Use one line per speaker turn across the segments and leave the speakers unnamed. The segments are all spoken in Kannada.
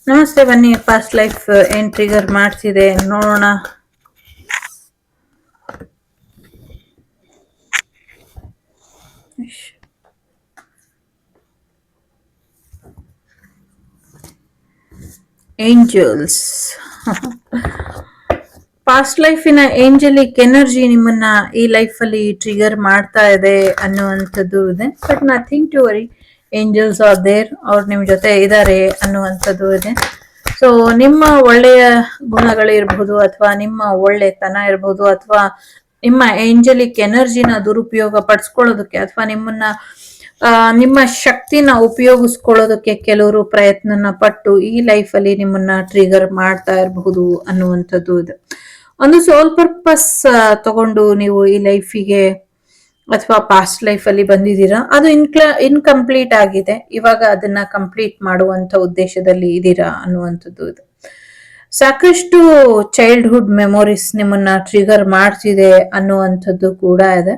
ನಮಸ್ತೆ, ಬನ್ನಿ ಪಾಸ್ಟ್ ಲೈಫ್ ಏನ್ ಟ್ರಿಗರ್ ಮಾಡ್ತಿದೆ ನೋಡೋಣ. ಏಂಜಲ್ಸ್ ಪಾಸ್ಟ್ ಲೈಫಿನ ಏಂಜಲಿಕ್ ಎನರ್ಜಿ ನಿಮ್ಮನ್ನ ಈ ಲೈಫ್ ಅಲ್ಲಿ ಟ್ರಿಗರ್ ಮಾಡ್ತಾ ಇದೆ ಅನ್ನುವಂಥದ್ದು ಇದೆ. But nothing to worry, angels are there, ಅವ್ರು ನಿಮ್ ಜೊತೆ ಇದ್ದಾರೆ ಅನ್ನುವಂಥದ್ದು ಇದೆ. ಸೊ ನಿಮ್ಮ ಒಳ್ಳೆಯ ಗುಣಗಳಿರ್ಬಹುದು, ಅಥವಾ ನಿಮ್ಮ ಒಳ್ಳೆತನ ಇರ್ಬಹುದು, ಅಥವಾ ನಿಮ್ಮ ಏಂಜಲಿಕ್ ಎನರ್ಜಿನ ದುರುಪಯೋಗ ಪಡಿಸ್ಕೊಳ್ಳೋದಕ್ಕೆ, ಅಥವಾ ನಿಮ್ಮ ಶಕ್ತಿನ ಉಪಯೋಗಿಸ್ಕೊಳ್ಳೋದಕ್ಕೆ ಕೆಲವರು ಪ್ರಯತ್ನನ ಪಟ್ಟು ಈ ಲೈಫ್ ಅಲ್ಲಿ ನಿಮ್ಮನ್ನ ಟ್ರಿಗರ್ ಮಾಡ್ತಾ ಇರಬಹುದು ಅನ್ನುವಂಥದ್ದು ಇದೆ. ಒಂದು ಸೋಲ್ ಪರ್ಪಸ್ ತಗೊಂಡು ನೀವು ಈ ಲೈಫಿಗೆ ಅಥವಾ ಪಾಸ್ಟ್ ಲೈಫ್ ಅಲ್ಲಿ ಬಂದಿದ್ದೀರಾ, ಅದು ಇನ್ಕಂಪ್ಲೀಟ್ ಆಗಿದೆ. ಇವಾಗ ಅದನ್ನ ಕಂಪ್ಲೀಟ್ ಮಾಡುವಂತ ಉದ್ದೇಶದಲ್ಲಿ ಇದ್ದೀರಾ ಅನ್ನುವಂಥದ್ದು ಇದೆ. ಸಾಕಷ್ಟು ಚೈಲ್ಡ್ಹುಡ್ ಮೆಮೊರೀಸ್ ನಿಮ್ಮನ್ನ ಟ್ರಿಗರ್ ಮಾಡ್ತಿದೆ ಅನ್ನುವಂಥದ್ದು ಕೂಡ ಇದೆ.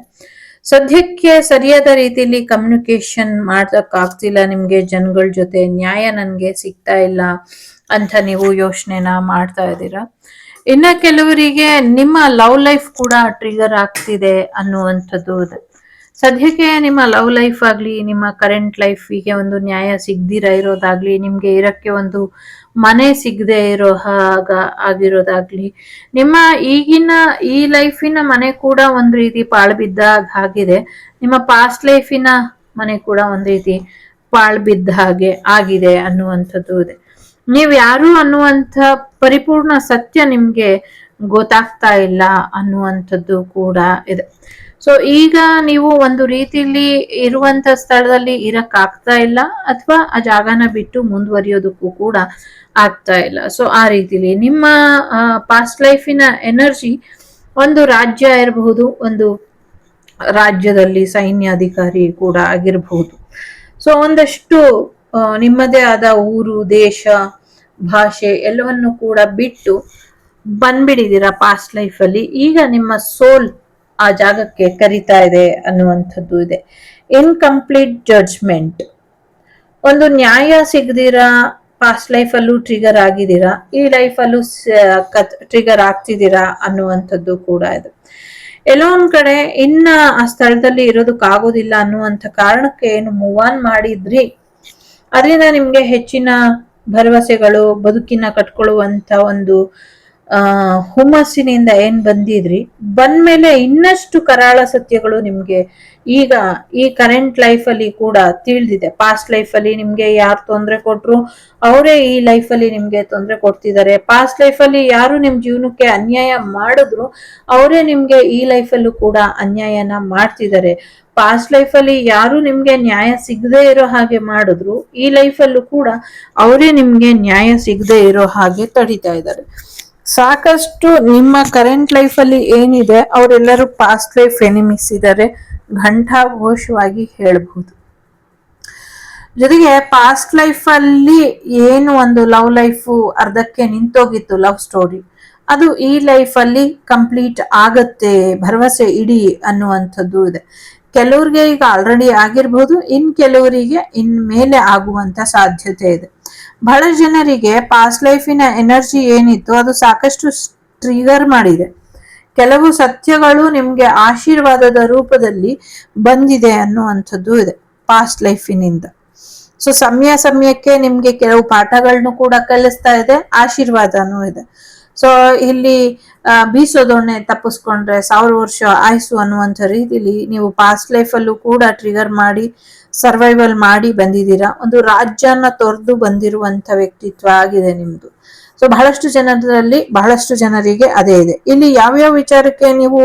ಸದ್ಯಕ್ಕೆ ಸರಿಯಾದ ರೀತಿಯಲ್ಲಿ ಕಮ್ಯುನಿಕೇಶನ್ ಮಾಡಕ್ ಆಗ್ತಿಲ್ಲ ನಿಮ್ಗೆ ಜನಗಳ ಜೊತೆ, ನ್ಯಾಯ ನನ್ಗೆ ಸಿಗ್ತಾ ಇಲ್ಲ ಅಂತ ನೀವು ಯೋಚನೆನ ಮಾಡ್ತಾ ಇದ್ದೀರಾ. ಇನ್ನ ಕೆಲವರಿಗೆ ನಿಮ್ಮ ಲವ್ ಲೈಫ್ ಕೂಡ ಟ್ರಿಗರ್ ಆಗ್ತಿದೆ ಅನ್ನುವಂಥದ್ದು ಇದೆ. ಸದ್ಯಕ್ಕೆ ನಿಮ್ಮ ಲವ್ ಲೈಫ್ ಆಗ್ಲಿ, ನಿಮ್ಮ ಕರೆಂಟ್ ಲೈಫಿಗೆ ಒಂದು ನ್ಯಾಯ ಸಿಗದಿರ ಇರೋದಾಗ್ಲಿ, ನಿಮ್ಗೆ ಇರಕ್ಕೆ ಒಂದು ಮನೆ ಸಿಗದೆ ಇರೋ ಆಗಿರೋದಾಗ್ಲಿ, ನಿಮ್ಮ ಈಗಿನ ಈ ಲೈಫಿನ ಮನೆ ಕೂಡ ಒಂದ್ ರೀತಿ ಪಾಳು ಬಿದ್ದಾಗ ಆಗಿದೆ. ನಿಮ್ಮ ಪಾಸ್ಟ್ ಲೈಫಿನ ಮನೆ ಕೂಡ ಒಂದ್ ರೀತಿ ಪಾಳು ಬಿದ್ದ ಹಾಗೆ ಆಗಿದೆ ಅನ್ನುವಂಥದ್ದು ಇದೆ. ನೀವ್ ಯಾರು ಅನ್ನುವಂಥ ಪರಿಪೂರ್ಣ ಸತ್ಯ ನಿಮ್ಗೆ ಗೊತ್ತಾಗ್ತಾ ಇಲ್ಲ ಅನ್ನುವಂಥದ್ದು ಕೂಡ ಇದೆ. ಸೊ ಈಗ ನೀವು ಒಂದು ರೀತಿಯಲ್ಲಿ ಇರುವಂತ ಸ್ಥಳದಲ್ಲಿ ಇರಕ್ ಆಗ್ತಾ ಇಲ್ಲ, ಅಥವಾ ಆ ಜಾಗನ ಬಿಟ್ಟು ಮುಂದುವರಿಯೋದಕ್ಕೂ ಕೂಡ ಆಗ್ತಾ ಇಲ್ಲ. ಸೊ ಆ ರೀತಿಲಿ ನಿಮ್ಮ ಪಾಸ್ಟ್ ಲೈಫಿನ ಎನರ್ಜಿ ಒಂದು ರಾಜ್ಯ ಇರಬಹುದು, ಒಂದು ರಾಜ್ಯದಲ್ಲಿ ಸೈನ್ಯಾಧಿಕಾರಿ ಕೂಡ ಆಗಿರಬಹುದು. ಸೊ ಒಂದಷ್ಟು ನಿಮ್ಮದೇ ಆದ ಊರು, ದೇಶ, ಭಾಷೆ ಎಲ್ಲವನ್ನು ಕೂಡ ಬಿಟ್ಟು ಬಂದ್ಬಿಡಿದೀರಾ ಪಾಸ್ಟ್ ಲೈಫ್ ಅಲ್ಲಿ. ಈಗ ನಿಮ್ಮ ಸೋಲ್ ಆ ಜಾಗಕ್ಕೆ ಕರಿತಾ ಇದೆ ಅನ್ನುವಂಥದ್ದು ಇದೆ. ಇನ್ಕಂಪ್ಲೀಟ್ ಜಡ್ಜ್ಮೆಂಟ್, ಒಂದು ನ್ಯಾಯ ಸಿಗದಿರಾ ಪಾಸ್ಟ್ ಲೈಫ್ ಅಲ್ಲೂ ಟ್ರಿಗರ್ ಆಗಿದ್ದೀರಾ, ಈ ಲೈಫ್ ಅಲ್ಲೂ ಟ್ರಿಗರ್ ಆಗ್ತಿದ್ದೀರಾ ಅನ್ನುವಂಥದ್ದು ಕೂಡ ಇದೆ. ಎಲ್ಲೋ ಒಂದ್ ಕಡೆ ಇನ್ನ ಆ ಸ್ಥಳದಲ್ಲಿ ಇರೋದಕ್ಕಾಗೋದಿಲ್ಲ ಅನ್ನುವಂಥ ಕಾರಣಕ್ಕೆ ಏನು ಮೂವ್ ಆನ್ ಮಾಡಿದ್ರಿ, ಅದರಿಂದ ನಿಮ್ಗೆ ಹೆಚ್ಚಿನ ಭರವಸೆಗಳು, ಬದುಕಿನ ಕಟ್ಕೊಳ್ಳುವಂತ ಒಂದು ಹುಮ್ಮಸ್ಸಿನಿಂದ ಏನ್ ಬಂದಿದ್ರಿ, ಬಂದ್ಮೇಲೆ ಇನ್ನಷ್ಟು ಕರಾಳ ಸತ್ಯಗಳು ನಿಮ್ಗೆ ಈಗ ಈ ಕರೆಂಟ್ ಲೈಫ್ ಅಲ್ಲಿ ಕೂಡ ತಿಳಿದಿದೆ. ಪಾಸ್ಟ್ ಲೈಫ್ ಅಲ್ಲಿ ನಿಮ್ಗೆ ಯಾರು ತೊಂದರೆ ಕೊಟ್ರು ಅವರೇ ಈ ಲೈಫ್ ಅಲ್ಲಿ ನಿಮ್ಗೆ ತೊಂದರೆ ಕೊಡ್ತಿದ್ದಾರೆ. ಪಾಸ್ಟ್ ಲೈಫ್ ಅಲ್ಲಿ ಯಾರು ನಿಮ್ ಜೀವನಕ್ಕೆ ಅನ್ಯಾಯ ಮಾಡಿದ್ರು ಅವರೇ ನಿಮ್ಗೆ ಈ ಲೈಫ್ ಅಲ್ಲೂ ಕೂಡ ಅನ್ಯಾಯನ ಮಾಡ್ತಿದ್ದಾರೆ. ಪಾಸ್ಟ್ ಲೈಫ್ ಅಲ್ಲಿ ಯಾರು ನಿಮ್ಗೆ ನ್ಯಾಯ ಸಿಗದೆ ಇರೋ ಹಾಗೆ ಮಾಡಿದ್ರು, ಈ ಲೈಫ್ ಅಲ್ಲೂ ಕೂಡ ಅವರೇ ನಿಮ್ಗೆ ನ್ಯಾಯ ಸಿಗದೆ ಇರೋ ಹಾಗೆ ತಡಿತಾ ಇದ್ದಾರೆ. ಸಾಕಷ್ಟು ನಿಮ್ಮ ಕರೆಂಟ್ ಲೈಫ್ ಅಲ್ಲಿ ಏನಿದೆ ಅವರೆಲ್ಲರೂ ಪಾಸ್ಟ್ ಲೈಫ್ ಎನಿಮಿಸ್ ಇದ್ದಾರೆ, ಘಂಟಾಘೋಷವಾಗಿ ಹೇಳ್ಬಹುದು. ಜೊತೆಗೆ ಪಾಸ್ಟ್ ಲೈಫ್ ಅಲ್ಲಿ ಏನು ಒಂದು ಲವ್ ಲೈಫ್ ಅರ್ಧಕ್ಕೆ ನಿಂತೋಗಿತ್ತು, ಲವ್ ಸ್ಟೋರಿ, ಅದು ಈ ಲೈಫ್ ಅಲ್ಲಿ ಕಂಪ್ಲೀಟ್ ಆಗತ್ತೆ, ಭರವಸೆ ಇಡಿ ಅನ್ನುವಂಥದ್ದು ಇದೆ. ಕೆಲವ್ರಿಗೆ ಈಗ ಆಲ್ರೆಡಿ ಆಗಿರ್ಬೋದು, ಇನ್ ಕೆಲವರಿಗೆ ಇನ್ ಮೇಲೆ ಆಗುವಂತ ಸಾಧ್ಯತೆ ಇದೆ. ಬಹಳ ಜನರಿಗೆ ಪಾಸ್ಟ್ ಲೈಫಿನ ಎನರ್ಜಿ ಏನಿತ್ತು ಅದು ಸಾಕಷ್ಟು ಟ್ರಿಗರ್ ಮಾಡಿದೆ. ಕೆಲವು ಸತ್ಯಗಳು ನಿಮ್ಗೆ ಆಶೀರ್ವಾದದ ರೂಪದಲ್ಲಿ ಬಂದಿದೆ ಅನ್ನುವಂಥದ್ದು ಇದೆ ಪಾಸ್ಟ್ ಲೈಫಿನಿಂದ. ಸೊ ಸಮಯಕ್ಕೆ ನಿಮ್ಗೆ ಕೆಲವು ಪಾಠಗಳನ್ನು ಕೂಡ ಕಲಿಸ್ತಾ ಇದೆ, ಆಶೀರ್ವಾದನೂ ಇದೆ. ಸೊ ಇಲ್ಲಿ ಬೀಸೋದೊಣ್ಣೆ ತಪ್ಪಿಸ್ಕೊಂಡ್ರೆ 1000 ವರ್ಷ ಆಯ್ಸು ಅನ್ನುವಂಥ ರೀತಿಲಿ ನೀವು ಪಾಸ್ಟ್ ಲೈಫ್ ಅಲ್ಲೂ ಕೂಡ ಟ್ರಿಗರ್ ಮಾಡಿ ಸರ್ವೈವಲ್ ಮಾಡಿ ಬಂದಿದ್ದೀರಾ. ಒಂದು ರಾಜ್ಯನ ತೊರೆದು ಬಂದಿರುವಂತ ವ್ಯಕ್ತಿತ್ವ ಆಗಿದೆ ನಿಮ್ದು. ಸೊ ಬಹಳಷ್ಟು ಜನರಿಗೆ ಅದೇ ಇದೆ. ಇಲ್ಲಿ ಯಾವ್ಯಾವ ವಿಚಾರಕ್ಕೆ ನೀವು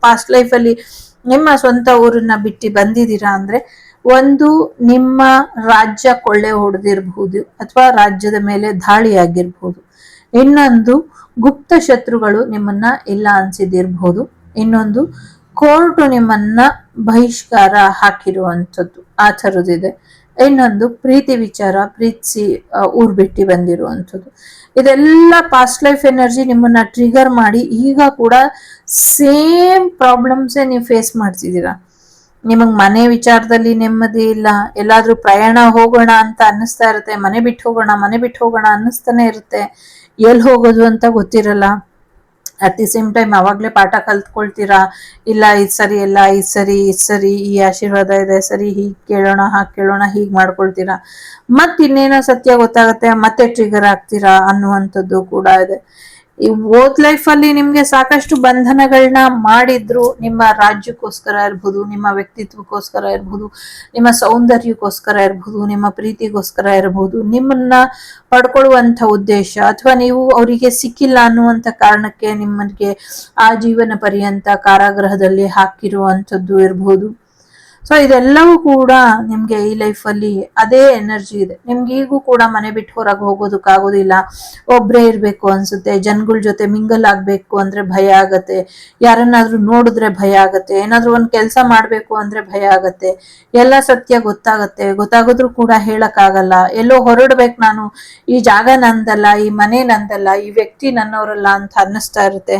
ಪಾಸ್ಟ್ ಲೈಫ್ ಅಲ್ಲಿ ನಿಮ್ಮ ಸ್ವಂತ ಊರನ್ನ ಬಿಟ್ಟು ಬಂದಿದ್ದೀರಾ ಅಂದ್ರೆ, ಒಂದು ನಿಮ್ಮ ರಾಜ್ಯ ಕೊಳ್ಳೆ ಹೊಡೆದಿರಬಹುದು, ಅಥವಾ ರಾಜ್ಯದ ಮೇಲೆ ದಾಳಿ ಆಗಿರ್ಬಹುದು. ಇನ್ನೊಂದು ಗುಪ್ತ ಶತ್ರುಗಳು ನಿಮ್ಮನ್ನ ಇಲ್ಲ ಅನ್ಸಿದಿರ್ಬಹುದು. ಇನ್ನೊಂದು ಕೋರ್ಟು ನಿಮ್ಮನ್ನ ಬಹಿಷ್ಕಾರ ಹಾಕಿರುವಂಥದ್ದು, ಆ ಥರದಿದೆ. ಇನ್ನೊಂದು ಪ್ರೀತಿ ವಿಚಾರ, ಪ್ರೀತಿಸಿ ಊರ್ ಬಿಟ್ಟು ಬಂದಿರುವಂಥದ್ದು. ಇದೆಲ್ಲ ಪಾಸ್ಟ್ ಲೈಫ್ ಎನರ್ಜಿ ನಿಮ್ಮನ್ನ ಟ್ರಿಗರ್ ಮಾಡಿ ಈಗ ಕೂಡ ಸೇಮ್ ಪ್ರಾಬ್ಲಮ್ಸೇ ನೀವು ಫೇಸ್ ಮಾಡ್ತಿದ್ದೀರಾ. ನಿಮಗ್ ಮನೆ ವಿಚಾರದಲ್ಲಿ ನೆಮ್ಮದಿ ಇಲ್ಲ, ಎಲ್ಲಾದ್ರೂ ಪ್ರಯಾಣ ಹೋಗೋಣ ಅಂತ ಅನ್ನಿಸ್ತಾ ಇರುತ್ತೆ, ಮನೆ ಬಿಟ್ಟು ಹೋಗೋಣ ಅನ್ನಿಸ್ತಾನೆ ಇರುತ್ತೆ, ಎಲ್ಲಿ ಹೋಗೋದು ಅಂತ ಗೊತ್ತಿರಲ್ಲ. ಅಟ್ ದಿ ಸೇಮ್ ಟೈಮ್ ಅವಾಗ್ಲೇ ಪಾಠ ಕಲ್ತ್ಕೊಳ್ತೀರಾ, ಇಲ್ಲ ಇದ್ ಸರಿ ಇಲ್ಲ, ಇದ್ ಸರಿ ಈ ಆಶೀರ್ವಾದ ಇದೆ ಸರಿ, ಹೀಗ್ ಕೇಳೋಣ ಹಾಗೆ ಕೇಳೋಣ ಹೀಗ್ ಮಾಡ್ಕೊಳ್ತೀರಾ. ಮತ್ ಇನ್ನೇನೋ ಸತ್ಯ ಗೊತ್ತಾಗತ್ತೆ, ಮತ್ತೆ ಟ್ರಿಗರ್ ಆಗ್ತೀರಾ ಅನ್ನುವಂಥದ್ದು ಕೂಡ ಇದೆ. ಈ ಓದ್ ಲೈಫ್ ಅಲ್ಲಿ ನಿಮ್ಗೆ ಸಾಕಷ್ಟು ಬಂಧನಗಳನ್ನ ಮಾಡಿದ್ರು, ನಿಮ್ಮ ರಾಜ್ಯಕ್ಕೋಸ್ಕರ ಇರ್ಬೋದು, ನಿಮ್ಮ ವ್ಯಕ್ತಿತ್ವಕ್ಕೋಸ್ಕರ ಇರ್ಬೋದು, ನಿಮ್ಮ ಸೌಂದರ್ಯಕ್ಕೋಸ್ಕರ ಇರ್ಬೋದು, ನಿಮ್ಮ ಪ್ರೀತಿಗೋಸ್ಕರ ಇರಬಹುದು, ನಿಮ್ಮನ್ನ ಪಡ್ಕೊಳ್ಳುವಂತ ಉದ್ದೇಶ, ಅಥವಾ ನೀವು ಅವರಿಗೆ ಸಿಕ್ಕಿಲ್ಲ ಅನ್ನುವಂತ ಕಾರಣಕ್ಕೆ ನಿಮಗೆ ಆ ಜೀವನ ಪರ್ಯಂತ ಕಾರಾಗೃಹದಲ್ಲಿ ಹಾಕಿರುವಂತದ್ದು ಇರಬಹುದು. ಸೊ ಇದೆಲ್ಲವೂ ಕೂಡ ನಿಮ್ಗೆ ಈ ಲೈಫ್ ಅಲ್ಲಿ ಅದೇ ಎನರ್ಜಿ ಇದೆ. ನಿಮ್ಗೆ ಈಗೂ ಕೂಡ ಮನೆ ಬಿಟ್ಟು ಹೊರಗೆ ಹೋಗೋದಕ್ಕಾಗೋದಿಲ್ಲ, ಒಬ್ರೇ ಇರ್ಬೇಕು ಅನ್ಸುತ್ತೆ, ಜನಗಳ ಜೊತೆ ಮಿಂಗಲ್ ಆಗ್ಬೇಕು ಅಂದ್ರೆ ಭಯ ಆಗತ್ತೆ, ಯಾರನ್ನಾದ್ರೂ ನೋಡಿದ್ರೆ ಭಯ ಆಗತ್ತೆ, ಏನಾದ್ರೂ ಒಂದ್ ಕೆಲ್ಸ ಮಾಡ್ಬೇಕು ಅಂದ್ರೆ ಭಯ ಆಗತ್ತೆ, ಎಲ್ಲ ಸತ್ಯ ಗೊತ್ತಾಗಿದ್ರು ಕೂಡ ಹೇಳಕ್ ಆಗಲ್ಲ, ಎಲ್ಲೋ ಹೊರಡ್ಬೇಕು ನಾನು, ಈ ಜಾಗ ನಂದಲ್ಲ, ಈ ಮನೆ ನಂದಲ್ಲ, ಈ ವ್ಯಕ್ತಿ ನನ್ನವರಲ್ಲ ಅಂತ ಅನ್ನಿಸ್ತಾ ಇರುತ್ತೆ.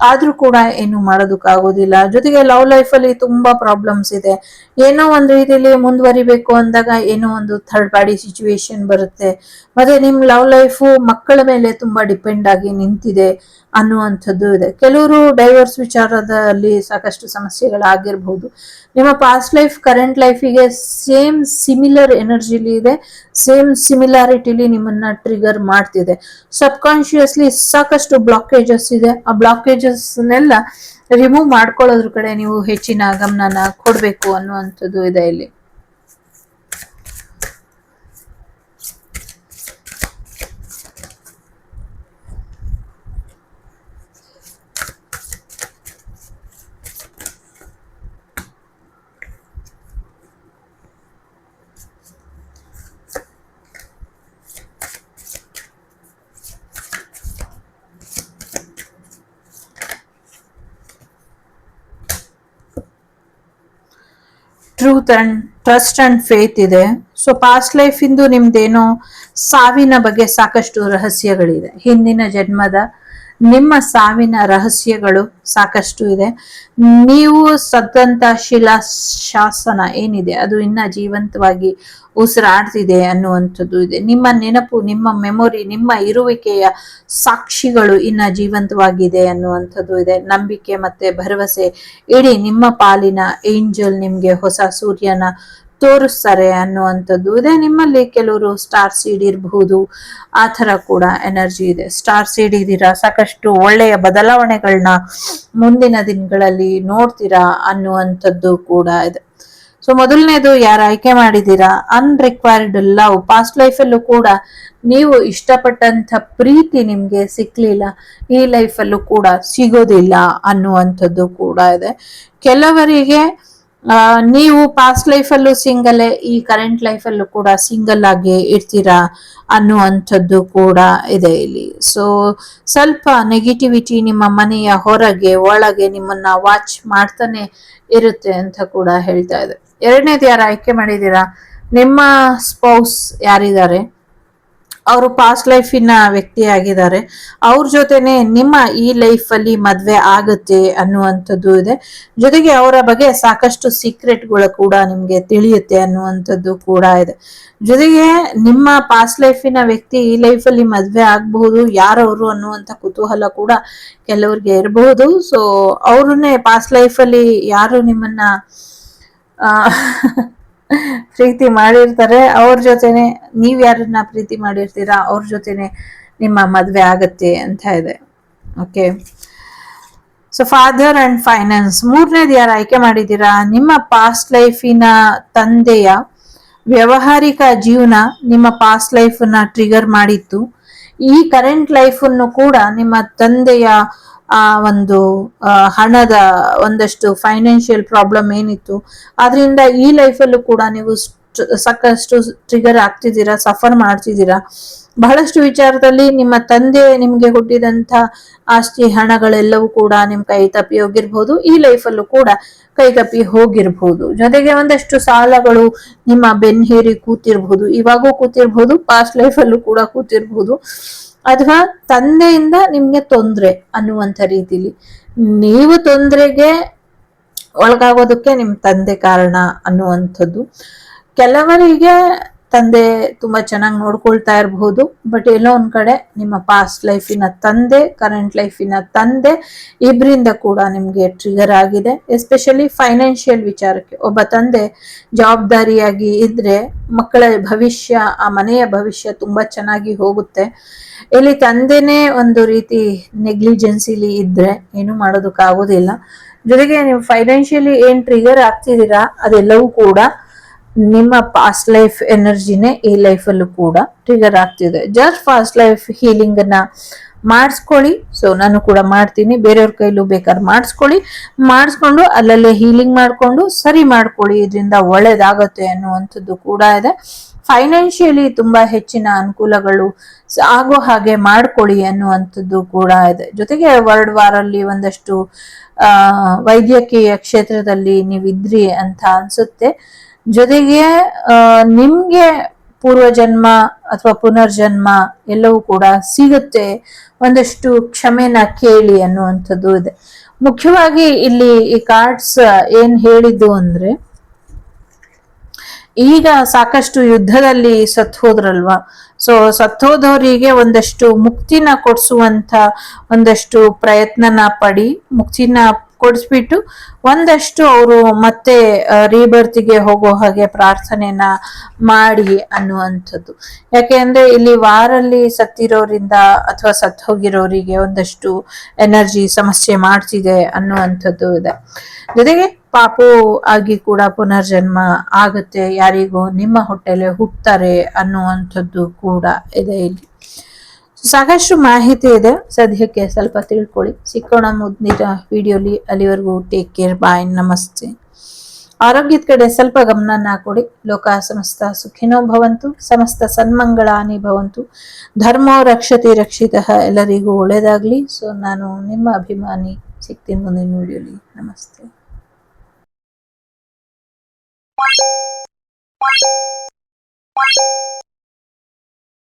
ಆದ್ರೂ ಕೂಡ ಏನು ಮಾಡೋದಕ್ಕಾಗೋದಿಲ್ಲ. ಜೊತೆಗೆ ಲವ್ ಲೈಫ್ ಅಲ್ಲಿ ತುಂಬಾ ಪ್ರಾಬ್ಲಮ್ಸ್ ಇದೆ. ಏನೋ ಒಂದ್ ರೀತಿಯಲ್ಲಿ ಮುಂದುವರಿಬೇಕು ಅಂದಾಗ ಏನೋ ಒಂದು ಥರ್ಡ್ ಪಾರ್ಟಿ ಸಿಚುವೇಶನ್ ಬರುತ್ತೆ. ಮತ್ತೆ ನಿಮ್ ಲವ್ ಲೈಫು ಮಕ್ಕಳ ಮೇಲೆ ತುಂಬಾ ಡಿಪೆಂಡ್ ಆಗಿ ನಿಂತಿದೆ ಅನ್ನುವಂಥದ್ದು ಇದೆ. ಕೆಲವರು ಡೈವರ್ಸ್ ವಿಚಾರದಲ್ಲಿ ಸಾಕಷ್ಟು ಸಮಸ್ಯೆಗಳಾಗಿರ್ಬಹುದು. ನಿಮ್ಮ ಪಾಸ್ಟ್ ಲೈಫ್ ಕರೆಂಟ್ ಲೈಫಿಗೆ ಸೇಮ್ ಸಿಮಿಲರ್ ಎನರ್ಜಿಲಿ ಇದೆ, ಸೇಮ್ ಸಿಮಿಲಾರಿಟಿಲಿ ನಿಮ್ಮನ್ನ ಟ್ರಿಗರ್ ಮಾಡ್ತಿದೆ. ಸಬ್ ಕಾನ್ಶಿಯಸ್ಲಿ ಸಾಕಷ್ಟು ಬ್ಲಾಕೇಜಸ್ ಇದೆ. ಆ ಬ್ಲಾಕೇಜಸ್ನೆಲ್ಲ ರಿಮೂವ್ ಮಾಡ್ಕೊಳ್ಳೋದ್ರ ಕಡೆ ನೀವು ಹೆಚ್ಚಿನ ಗಮನನ ಕೊಡ್ಬೇಕು ಅನ್ನುವಂಥದ್ದು ಇದೆ ಇಲ್ಲಿ. ಟ್ರಸ್ಟ್ ಅಂಡ್ ಫೇತ್ ಇದೆ. ಸೊ ಪಾಸ್ಟ್ ಲೈಫ್ ಇಂದು ನಿಮ್ದೇನೋ ಸಾವಿನ ಬಗ್ಗೆ ಸಾಕಷ್ಟು ರಹಸ್ಯಗಳಿದೆ. ಹಿಂದಿನ ಜನ್ಮದ ನಿಮ್ಮ ಸಾವಿನ ರಹಸ್ಯಗಳು ಸಾಕಷ್ಟು ಇದೆ. ನೀವು ಸದ್ದಂತ ಶಿಲಾಶಾಸನ ಏನಿದೆ ಅದು ಇನ್ನ ಜೀವಂತವಾಗಿ ಉಸಿರಾಡ್ತಿದೆ ಅನ್ನುವಂಥದ್ದು ಇದೆ. ನಿಮ್ಮ ನೆನಪು, ನಿಮ್ಮ ಮೆಮೊರಿ, ನಿಮ್ಮ ಇರುವಿಕೆಯ ಸಾಕ್ಷಿಗಳು ಇನ್ನ ಜೀವಂತವಾಗಿದೆ ಅನ್ನುವಂಥದ್ದು ಇದೆ. ನಂಬಿಕೆ ಮತ್ತೆ ಭರವಸೆ ಇಡೀ ನಿಮ್ಮ ಪಾಲಿನ ಏಂಜಲ್ ನಿಮ್ಗೆ ಹೊಸ ಸೂರ್ಯನ ತೋರಿಸ್ತಾರೆ ಅನ್ನುವಂಥದ್ದು ಇದೆ. ನಿಮ್ಮಲ್ಲಿ ಕೆಲವರು ಸ್ಟಾರ್ ಸೀಡ್ ಇರಬಹುದು, ಆ ತರ ಕೂಡ ಎನರ್ಜಿ ಇದೆ. ಸ್ಟಾರ್ ಸೀಡ್ ಇದ್ದೀರಾ, ಸಾಕಷ್ಟು ಒಳ್ಳೆಯ ಬದಲಾವಣೆಗಳನ್ನ ಮುಂದಿನ ದಿನಗಳಲ್ಲಿ ನೋಡ್ತೀರಾ ಅನ್ನುವಂಥದ್ದು ಕೂಡ ಇದೆ. ಸೊ ಮೊದಲನೇದು ಯಾರು ಆಯ್ಕೆ ಮಾಡಿದೀರಾ, ಅನ್ರಿಕ್ವೈರ್ಡ್ ಲವ್. ಪಾಸ್ಟ್ ಲೈಫ್ ಅಲ್ಲೂ ಕೂಡ ನೀವು ಇಷ್ಟಪಟ್ಟಂತ ಪ್ರೀತಿ ನಿಮ್ಗೆ ಸಿಕ್ಲಿಲ್ಲ, ಈ ಲೈಫ್ ಅಲ್ಲೂ ಕೂಡ ಸಿಗೋದಿಲ್ಲ ಅನ್ನುವಂಥದ್ದು ಕೂಡ ಇದೆ. ಕೆಲವರಿಗೆ ನೀವು ಪಾಸ್ಟ್ ಲೈಫ್ ಅಲ್ಲೂ ಸಿಂಗಲ್, ಈ ಕರೆಂಟ್ ಲೈಫ್ ಅಲ್ಲೂ ಕೂಡ ಸಿಂಗಲ್ ಆಗಿ ಇರ್ತೀರಾ ಅನ್ನುವಂಥದ್ದು ಕೂಡ ಇದೆ ಇಲ್ಲಿ. ಸೊ ಸ್ವಲ್ಪ ನೆಗೆಟಿವಿಟಿ ನಿಮ್ಮ ಮನೆಯ ಹೊರಗೆ ಒಳಗೆ ನಿಮ್ಮನ್ನ ವಾಚ್ ಮಾಡ್ತಾನೆ ಇರುತ್ತೆ ಅಂತ ಕೂಡ ಹೇಳ್ತಾ ಇದೆ. ಎರಡನೇದು ಯಾರು ಆಯ್ಕೆ ಮಾಡಿದೀರಾ, ನಿಮ್ಮ ಸ್ಪೌಸ್ ಯಾರಿದ್ದಾರೆ ಅವರು ಪಾಸ್ಟ್ ಲೈಫಿನ ವ್ಯಕ್ತಿ ಆಗಿದ್ದಾರೆ, ಅವ್ರ ಜೊತೆನೆ ನಿಮ್ಮ ಈ ಲೈಫ್ ಅಲ್ಲಿ ಮದ್ವೆ ಆಗುತ್ತೆ ಅನ್ನುವಂಥದ್ದು ಇದೆ. ಜೊತೆಗೆ ಅವರ ಬಗ್ಗೆ ಸಾಕಷ್ಟು ಸೀಕ್ರೆಟ್ಗಳು ಕೂಡ ನಿಮ್ಗೆ ತಿಳಿಯುತ್ತೆ ಅನ್ನುವಂಥದ್ದು ಕೂಡ ಇದೆ. ಜೊತೆಗೆ ನಿಮ್ಮ ಪಾಸ್ಟ್ ಲೈಫಿನ ವ್ಯಕ್ತಿ ಈ ಲೈಫ್ ಅಲ್ಲಿ ಮದ್ವೆ ಆಗಬಹುದು, ಯಾರವರು ಅನ್ನುವಂಥ ಕುತೂಹಲ ಕೂಡ ಕೆಲವ್ರಿಗೆ ಇರಬಹುದು. ಸೊ ಅವ್ರನ್ನೇ ಪಾಸ್ಟ್ ಲೈಫ್ ಅಲ್ಲಿ ಯಾರು ನಿಮ್ಮನ್ನ ಪ್ರೀತಿ ಮಾಡಿರ್ತಾರೆ ಅವ್ರ ಜೊತೆನೆ, ನೀವ್ ಯಾರನ್ನ ಪ್ರೀತಿ ಮಾಡಿರ್ತೀರಾ ಅವ್ರ ಜೊತೆನೆ ನಿಮ್ಮ ಮದ್ವೆ ಆಗತ್ತೆ ಅಂತ ಇದೆ. Okay, so father and finance. ಮೂರನೇದು ಯಾರು ಆಯ್ಕೆ ಮಾಡಿದೀರಾ, ನಿಮ್ಮ ಪಾಸ್ಟ್ ಲೈಫಿನ ತಂದೆಯ ವ್ಯವಹಾರಿಕ ಜೀವನ ನಿಮ್ಮ ಪಾಸ್ಟ್ ಲೈಫ್ ನ ಟ್ರಿಗರ್ ಮಾಡಿತ್ತು. ಈ ಕರೆಂಟ್ ಲೈಫ್ ಅನ್ನು ಕೂಡ ನಿಮ್ಮ ತಂದೆಯ ಒಂದು ಹಣದ ಒಂದಷ್ಟು ಫೈನಾನ್ಷಿಯಲ್ ಪ್ರಾಬ್ಲಮ್ ಏನಿತ್ತು ಅದರಿಂದ ಈ ಲೈಫಲ್ಲೂ ಕೂಡ ನೀವು ಸಾಕಷ್ಟು ಟ್ರಿಗರ್ ಆಗ್ತಿದ್ದೀರಾ, ಸಫರ್ ಮಾಡ್ತಿದ್ದೀರಾ. ಬಹಳಷ್ಟು ವಿಚಾರದಲ್ಲಿ ನಿಮ್ಮ ತಂದೆ ನಿಮ್ಗೆ ಹುಟ್ಟಿದಂತ ಆಸ್ತಿ ಹಣಗಳೆಲ್ಲವೂ ಕೂಡ ನಿಮ್ ಕೈ ತಪ್ಪಿ ಹೋಗಿರ್ಬಹುದು, ಈ ಲೈಫಲ್ಲೂ ಕೂಡ ಕೈ ತಪ್ಪಿ ಹೋಗಿರ್ಬಹುದು. ಜೊತೆಗೆ ಒಂದಷ್ಟು ಸಾಲಗಳು ನಿಮ್ಮ ಬೆನ್ನೇರಿ ಕೂತಿರ್ಬಹುದು, ಇವಾಗೂ ಕೂತಿರ್ಬಹುದು, ಪಾಸ್ಟ್ ಲೈಫಲ್ಲೂ ಕೂಡ ಕೂತಿರ್ಬಹುದು. ಅಥವಾ ತಂದೆಯಿಂದ ನಿಮ್ಗೆ ತೊಂದ್ರೆ ಅನ್ನುವಂಥ ರೀತಿಲಿ ನೀವು ತೊಂದರೆಗೆ ಒಳಗಾಗೋದಕ್ಕೆ ನಿಮ್ಮ ತಂದೆ ಕಾರಣ ಅನ್ನುವಂಥದ್ದು. ಕೆಲವರಿಗೆ ತಂದೆ ತುಂಬಾ ಚೆನ್ನಾಗಿ ನೋಡ್ಕೊಳ್ತಾ ಇರಬಹುದು, ಬಟ್ ಎಲ್ಲೋ ಒಂದ್ ಕಡೆ ನಿಮ್ಮ ಪಾಸ್ಟ್ ಲೈಫಿನ ತಂದೆ, ಕರೆಂಟ್ ಲೈಫಿನ ತಂದೆ ಇಬ್ಬರಿಂದ ಕೂಡ ನಿಮ್ಗೆ ಟ್ರಿಗರ್ ಆಗಿದೆ. ಎಸ್ಪೆಷಲಿ ಫೈನಾನ್ಷಿಯಲ್ ವಿಚಾರಕ್ಕೆ ಒಬ್ಬ ತಂದೆ ಜವಾಬ್ದಾರಿಯಾಗಿ ಇದ್ರೆ ಮಕ್ಕಳ ಭವಿಷ್ಯ, ಆ ಮನೆಯ ಭವಿಷ್ಯ ತುಂಬಾ ಚೆನ್ನಾಗಿ ಹೋಗುತ್ತೆ. ಇಲ್ಲಿ ತಂದೆನೇ ಒಂದು ರೀತಿ ನೆಗ್ಲಿಜೆನ್ಸಿಲಿ ಇದ್ರೆ ಏನು ಮಾಡೋದಕ್ಕಾಗೋದಿಲ್ಲ. ಜೊತೆಗೆ ನೀವು ಫೈನಾನ್ಷಿಯಲಿ ಏನ್ ಟ್ರಿಗರ್ ಆಗ್ತಿದ್ದೀರಾ ಅದೆಲ್ಲವೂ ಕೂಡ ನಿಮ್ಮ ಪಾಸ್ಟ್ ಲೈಫ್ ಎನರ್ಜಿನೇ ಈ ಲೈಫಲ್ಲೂ ಕೂಡ ಟ್ರಿಗರ್ ಆಗ್ತಿದೆ. ಜಸ್ಟ್ ಪಾಸ್ಟ್ ಲೈಫ್ ಹೀಲಿಂಗ್ ಅನ್ನ ಮಾಡಿಸ್ಕೊಳ್ಳಿ. ಸೊ ನಾನು ಕೂಡ ಮಾಡ್ತೀನಿ, ಬೇರೆಯವ್ರ ಕೈಲೂ ಬೇಕಾದ್ರೆ ಮಾಡಿಸ್ಕೊಂಡು ಅಲ್ಲಲ್ಲೇ ಹೀಲಿಂಗ್ ಮಾಡ್ಕೊಂಡು ಸರಿ ಮಾಡ್ಕೊಳ್ಳಿ, ಇದರಿಂದ ಒಳ್ಳೇದಾಗತ್ತೆ ಅನ್ನುವಂಥದ್ದು ಕೂಡ ಇದೆ. ಫೈನಾನ್ಷಿಯಲಿ ತುಂಬಾ ಹೆಚ್ಚಿನ ಅನುಕೂಲಗಳು ಆಗೋ ಹಾಗೆ ಮಾಡ್ಕೊಳ್ಳಿ ಅನ್ನುವಂಥದ್ದು ಕೂಡ ಇದೆ. ಜೊತೆಗೆ ವರ್ಲ್ಡ್ ವಾರಲ್ಲಿ ಒಂದಷ್ಟು ವೈದ್ಯಕೀಯ ಕ್ಷೇತ್ರದಲ್ಲಿ ನೀವಿದ್ರಿ ಅಂತ ಅನ್ಸುತ್ತೆ. ಜೊತೆಗೆ ನಿಮ್ಗೆ ಪೂರ್ವಜನ್ಮ ಅಥವಾ ಪುನರ್ಜನ್ಮ ಎಲ್ಲವೂ ಕೂಡ ಸಿಗುತ್ತೆ, ಒಂದಷ್ಟು ಕ್ಷಮೆನ ಕೇಳಿ ಅನ್ನುವಂಥದ್ದು ಇದೆ. ಮುಖ್ಯವಾಗಿ ಇಲ್ಲಿ ಈ ಕಾರ್ಡ್ಸ್ ಏನ್ ಹೇಳಿದ್ದು ಅಂದ್ರೆ, ಈಗ ಸಾಕಷ್ಟು ಯುದ್ಧದಲ್ಲಿ ಸತ್ ಹೋದ್ರಲ್ವಾ, ಸೊ ಸತ್ತೋದವರಿಗೆ ಒಂದಷ್ಟು ಮುಕ್ತಿನ ಕೊಡಿಸುವಂತ ಒಂದಷ್ಟು ಪ್ರಯತ್ನನ ಪಡಿ. ಮುಕ್ತಿನ ಕೊಡಿಸ್ಬಿಟ್ಟು ಒಂದಷ್ಟು ಅವರು ಮತ್ತೆ ರೀಬರ್ತಿಗೆ ಹೋಗೋ ಹಾಗೆ ಪ್ರಾರ್ಥನೆನ ಮಾಡಿ ಅನ್ನುವಂಥದ್ದು. ಯಾಕೆಂದ್ರೆ ಇಲ್ಲಿ ವಾರಲ್ಲಿ ಸತ್ತಿರೋರಿಂದ ಅಥವಾ ಸತ್ ಹೋಗಿರೋರಿಗೆ ಒಂದಷ್ಟು ಎನರ್ಜಿ ಸಮಸ್ಯೆ ಮಾಡ್ತಿದೆ ಅನ್ನುವಂಥದ್ದು ಇದೆ. ಜೊತೆಗೆ ಪಾಪು ಆಗಿ ಕೂಡ ಪುನರ್ಜನ್ಮ ಆಗುತ್ತೆ, ಯಾರಿಗೂ ನಿಮ್ಮ ಹೊಟ್ಟೆಲೆ ಹುಟ್ಟುತ್ತಾರೆ ಅನ್ನುವಂಥದ್ದು ಕೂಡ ಇದೆ. ಇಲ್ಲಿ ಸಾಕಷ್ಟು ಮಾಹಿತಿ ಇದೆ, ಸದ್ಯಕ್ಕೆ ಸ್ವಲ್ಪ ತಿಳ್ಕೊಳ್ಳಿ. ಸಿಕ್ಕೋಣ ಮುಂದಿನ ವಿಡಿಯೋಲಿ. ಅಲ್ಲಿವರೆಗೂ ಟೇಕ್ ಕೇರ್, ಬಾಯ್, ನಮಸ್ತೆ. ಆರೋಗ್ಯದ ಕಡೆ ಸ್ವಲ್ಪ ಗಮನನ ಕೊಡಿ. ಲೋಕ ಸಮಸ್ತ ಸುಖಿನೋ ಭವಂತು, ಸಮಸ್ತ ಸನ್ಮಂಗಳಾನಿ ಭವಂತು, ಧರ್ಮೋ ರಕ್ಷತಿ ರಕ್ಷಿತಃ. ಎಲ್ಲರಿಗೂ ಒಳ್ಳೇದಾಗ್ಲಿ. ಸೊ ನಾನು ನಿಮ್ಮ ಅಭಿಮಾನಿ, ಸಿಗ್ತೀನಿ ಮುಂದಿನ ವಿಡಿಯೋಲಿ. ನಮಸ್ತೆ.